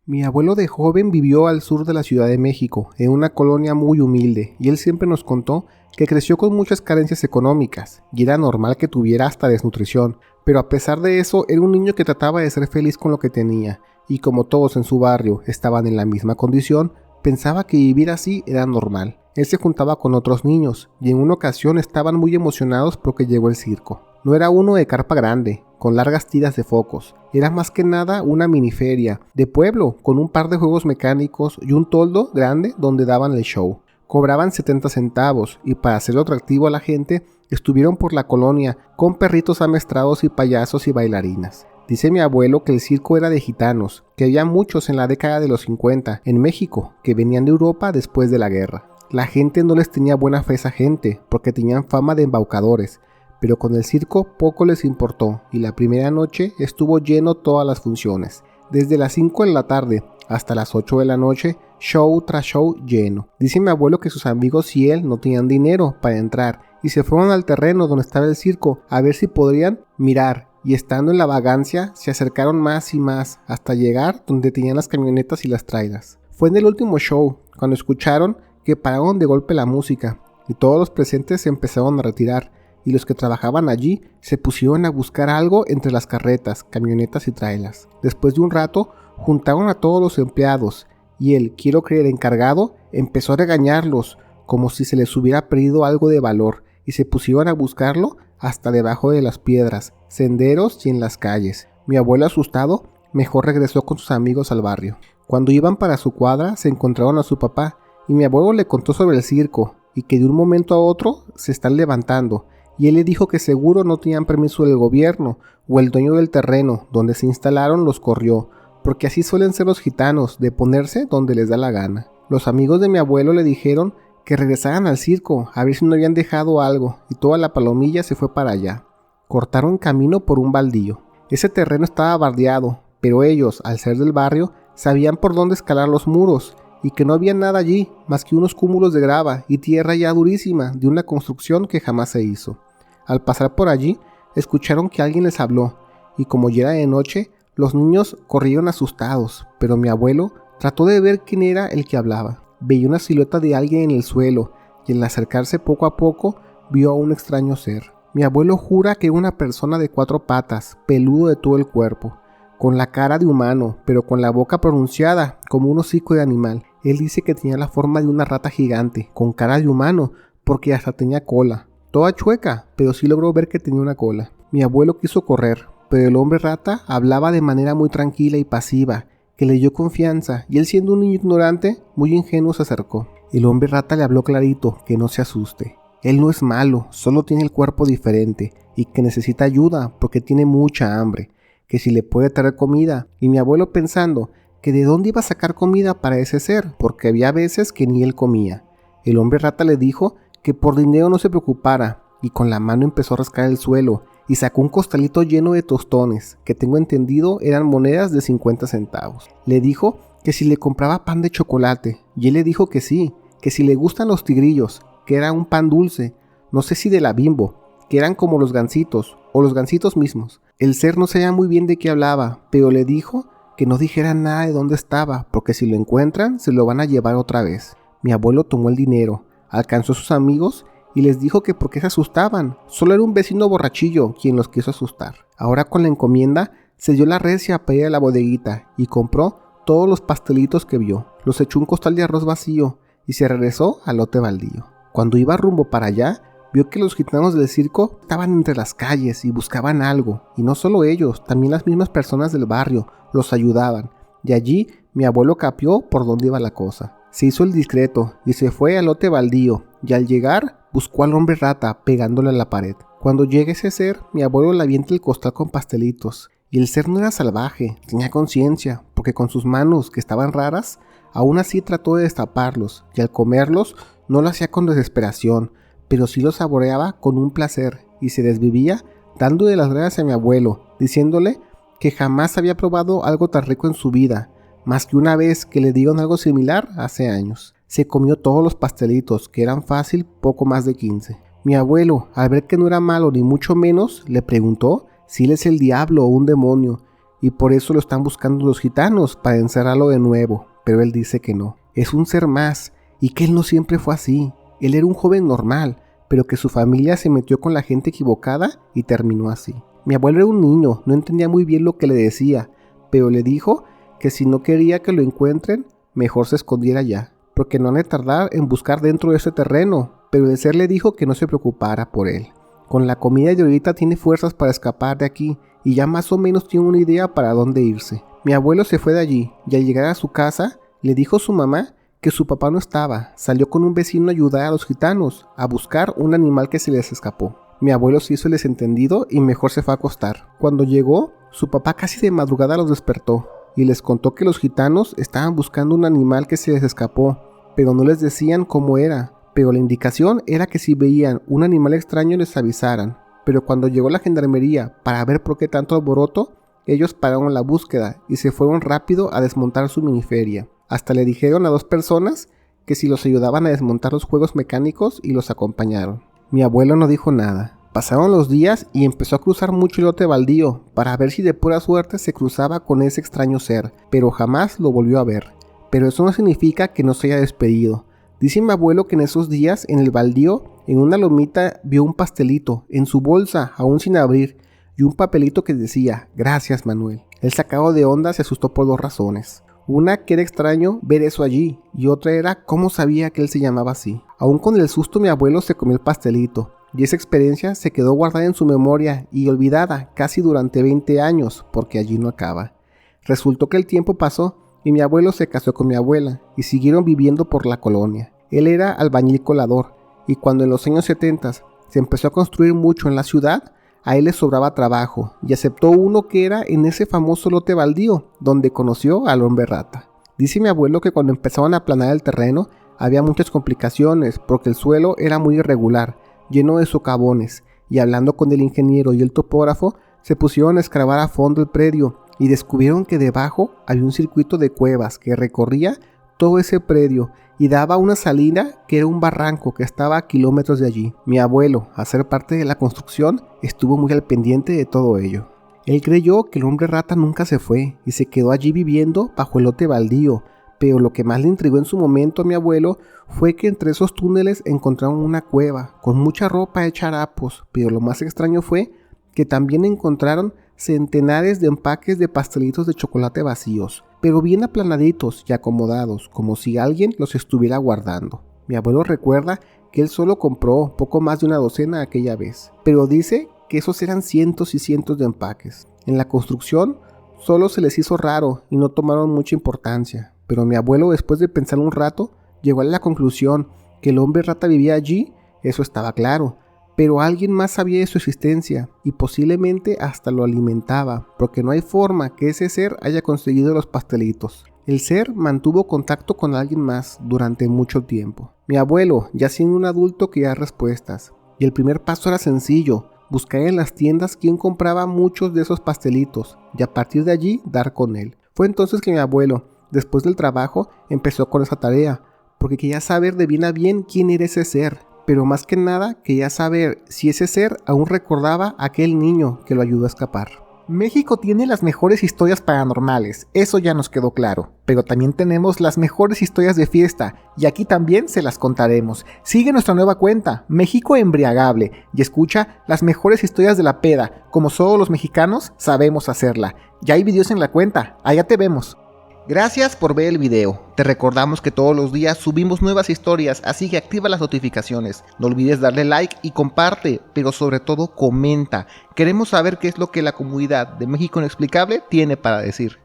Mi abuelo de joven vivió al sur de la Ciudad de México, en una colonia muy humilde, y él siempre nos contó que creció con muchas carencias económicas, y era normal que tuviera hasta desnutrición, pero a pesar de eso era un niño que trataba de ser feliz con lo que tenía, y como todos en su barrio estaban en la misma condición, pensaba que vivir así era normal. Él se juntaba con otros niños, y en una ocasión estaban muy emocionados porque llegó el circo. No era uno de carpa grande, con largas tiras de focos. Era más que nada una miniferia de pueblo, con un par de juegos mecánicos y un toldo grande donde daban el show. Cobraban 70 centavos y para hacerlo atractivo a la gente, estuvieron por la colonia con perritos amestrados y payasos y bailarinas. Dice mi abuelo que el circo era de gitanos, que había muchos en la década de los 50 en México, que venían de Europa después de la guerra. La gente no les tenía buena fe a esa gente, porque tenían fama de embaucadores, pero con el circo poco les importó y la primera noche estuvo lleno todas las funciones. Desde las 5 de la tarde hasta las 8 de la noche, show tras show lleno. Dice mi abuelo que sus amigos y él no tenían dinero para entrar y se fueron al terreno donde estaba el circo a ver si podrían mirar, y estando en la vagancia se acercaron más y más hasta llegar donde tenían las camionetas y las trailers. Fue en el último show cuando escucharon que pararon de golpe la música y todos los presentes se empezaron a retirar, y los que trabajaban allí se pusieron a buscar algo entre las carretas, camionetas y trailers. Después de un rato, juntaron a todos los empleados y el, quiero creer, encargado, empezó a regañarlos como si se les hubiera perdido algo de valor y se pusieron a buscarlo hasta debajo de las piedras, senderos y en las calles. Mi abuelo, asustado, mejor regresó con sus amigos al barrio. Cuando iban para su cuadra, se encontraron a su papá y mi abuelo le contó sobre el circo y que de un momento a otro se están levantando. Y él le dijo que seguro no tenían permiso del gobierno o el dueño del terreno donde se instalaron los corrió, porque así suelen ser los gitanos, de ponerse donde les da la gana. Los amigos de mi abuelo le dijeron que regresaran al circo a ver si no habían dejado algo, y toda la palomilla se fue para allá. Cortaron camino por un baldío. Ese terreno estaba bardeado, pero ellos, al ser del barrio, sabían por dónde escalar los muros, y que no había nada allí más que unos cúmulos de grava y tierra ya durísima de una construcción que jamás se hizo. Al pasar por allí, escucharon que alguien les habló, y como ya era de noche, los niños corrieron asustados, pero mi abuelo trató de ver quién era el que hablaba. Veía una silueta de alguien en el suelo, y al acercarse poco a poco, vio a un extraño ser. Mi abuelo jura que era una persona de 4 patas, peludo de todo el cuerpo, con la cara de humano, pero con la boca pronunciada como un hocico de animal. Él dice que tenía la forma de una rata gigante, con cara de humano, porque hasta tenía cola. Toda chueca, pero sí logró ver que tenía una cola. Mi abuelo quiso correr, pero el hombre rata hablaba de manera muy tranquila y pasiva, que le dio confianza, y él, siendo un niño ignorante, muy ingenuo, se acercó. El hombre rata le habló clarito, que no se asuste. Él no es malo, solo tiene el cuerpo diferente, y que necesita ayuda porque tiene mucha hambre, que si le puede traer comida. Y mi abuelo, pensando que de dónde iba a sacar comida para ese ser, porque había veces que ni él comía. El hombre rata le dijo que por dinero no se preocupara, y con la mano empezó a rascar el suelo y sacó un costalito lleno de tostones, que tengo entendido eran monedas de 50 centavos. Le dijo que si le compraba pan de chocolate, y él le dijo que sí, que si le gustan los tigrillos, que era un pan dulce, no sé si de la Bimbo, que eran como los gansitos, o los gansitos mismos. El ser no sabía muy bien de qué hablaba, pero le dijo que no dijera nada de dónde estaba, porque si lo encuentran, se lo van a llevar otra vez. Mi abuelo tomó el dinero, alcanzó a sus amigos y les dijo que por qué se asustaban. Solo era un vecino borrachillo quien los quiso asustar. Ahora, con la encomienda, se dio la recia para ir a la bodeguita y compró todos los pastelitos que vio. Los echó un costal de arroz vacío y se regresó al lote baldío. Cuando iba rumbo para allá, vio que los gitanos del circo estaban entre las calles y buscaban algo. Y no solo ellos, también las mismas personas del barrio los ayudaban. Y allí mi abuelo capió por dónde iba la cosa. Se hizo el discreto y se fue al lote baldío, y al llegar buscó al hombre rata pegándole a la pared. Cuando llega ese ser, mi abuelo le avienta el costal con pastelitos, y el ser no era salvaje, tenía conciencia, porque con sus manos, que estaban raras, aún así trató de destaparlos, y al comerlos no lo hacía con desesperación, pero sí los saboreaba con un placer, y se desvivía dándole las gracias a mi abuelo, diciéndole que jamás había probado algo tan rico en su vida, más que una vez que le dieron algo similar hace años. Se comió todos los pastelitos, que eran fácil poco más de 15. Mi abuelo, al ver que no era malo ni mucho menos, le preguntó si él es el diablo o un demonio, y por eso lo están buscando los gitanos para encerrarlo de nuevo, pero él dice que no. Es un ser más y que él no siempre fue así. Él era un joven normal, pero que su familia se metió con la gente equivocada y terminó así. Mi abuelo era un niño, no entendía muy bien lo que le decía, pero le dijo que si no quería que lo encuentren, mejor se escondiera ya, porque no han de tardar en buscar dentro de ese terreno, pero el ser le dijo que no se preocupara por él. Con la comida de ahorita tiene fuerzas para escapar de aquí y ya más o menos tiene una idea para dónde irse. Mi abuelo se fue de allí y al llegar a su casa le dijo a su mamá que su papá no estaba, salió con un vecino a ayudar a los gitanos a buscar un animal que se les escapó. Mi abuelo se hizo el desentendido y mejor se fue a acostar. Cuando llegó, su papá casi de madrugada los despertó y les contó que los gitanos estaban buscando un animal que se les escapó, pero no les decían cómo era. Pero la indicación era que si veían un animal extraño les avisaran. Pero cuando llegó la gendarmería para ver por qué tanto alboroto, ellos pararon la búsqueda y se fueron rápido a desmontar su miniferia. Hasta le dijeron a 2 personas que si los ayudaban a desmontar los juegos mecánicos y los acompañaron. Mi abuelo no dijo nada. Pasaron los días y empezó a cruzar mucho el lote baldío para ver si de pura suerte se cruzaba con ese extraño ser, pero jamás lo volvió a ver. Pero eso no significa que no se haya despedido. Dice mi abuelo que en esos días en el baldío, en una lomita, vio un pastelito en su bolsa aún sin abrir y un papelito que decía "Gracias, Manuel". Él, sacado de onda, se asustó por 2 razones. Una, que era extraño ver eso allí, y otra era cómo sabía que él se llamaba así. Aún con el susto, mi abuelo se comió el pastelito, y esa experiencia se quedó guardada en su memoria y olvidada casi durante 20 años, porque allí no acaba. Resultó que el tiempo pasó y mi abuelo se casó con mi abuela y siguieron viviendo por la colonia. Él era albañil colador, y cuando en los años 70 se empezó a construir mucho en la ciudad, a él le sobraba trabajo y aceptó uno que era en ese famoso lote baldío donde conoció al hombre rata. Dice mi abuelo que cuando empezaban a aplanar el terreno había muchas complicaciones porque el suelo era muy irregular, lleno de socavones, y hablando con el ingeniero y el topógrafo se pusieron a escarbar a fondo el predio y descubrieron que debajo había un circuito de cuevas que recorría todo ese predio y daba una salida que era un barranco que estaba a kilómetros de allí. Mi abuelo, al ser parte de la construcción, estuvo muy al pendiente de todo ello. Él creyó que el hombre rata nunca se fue y se quedó allí viviendo bajo el lote baldío, pero lo que más le intrigó en su momento a mi abuelo fue que entre esos túneles encontraron una cueva con mucha ropa hecha harapos, pero lo más extraño fue que también encontraron centenares de empaques de pastelitos de chocolate vacíos, pero bien aplanaditos y acomodados, como si alguien los estuviera guardando. Mi abuelo recuerda que él solo compró poco más de una docena aquella vez, pero dice que esos eran cientos y cientos de empaques. En la construcción solo se les hizo raro y no tomaron mucha importancia, pero mi abuelo, después de pensar un rato, llegó a la conclusión que el hombre rata vivía allí. Eso estaba claro, pero alguien más sabía de su existencia y posiblemente hasta lo alimentaba, porque no hay forma que ese ser haya conseguido los pastelitos. El ser mantuvo contacto con alguien más durante mucho tiempo. Mi abuelo, ya siendo un adulto, quería respuestas, y el primer paso era sencillo: buscar en las tiendas quién compraba muchos de esos pastelitos y a partir de allí dar con él. Fue entonces que mi abuelo, después del trabajo, empezó con esa tarea, porque quería saber de bien a bien quién era ese ser, pero más que nada quería saber si ese ser aún recordaba a aquel niño que lo ayudó a escapar. México tiene las mejores historias paranormales, eso ya nos quedó claro, pero también tenemos las mejores historias de fiesta, y aquí también se las contaremos. Sigue nuestra nueva cuenta, México Embriagable, y escucha las mejores historias de la peda, como solo los mexicanos sabemos hacerla. Ya hay videos en la cuenta, allá te vemos. Gracias por ver el video. Te recordamos que todos los días subimos nuevas historias, así que activa las notificaciones. No olvides darle like y comparte, pero sobre todo comenta. Queremos saber qué es lo que la comunidad de México Inexplicable tiene para decir.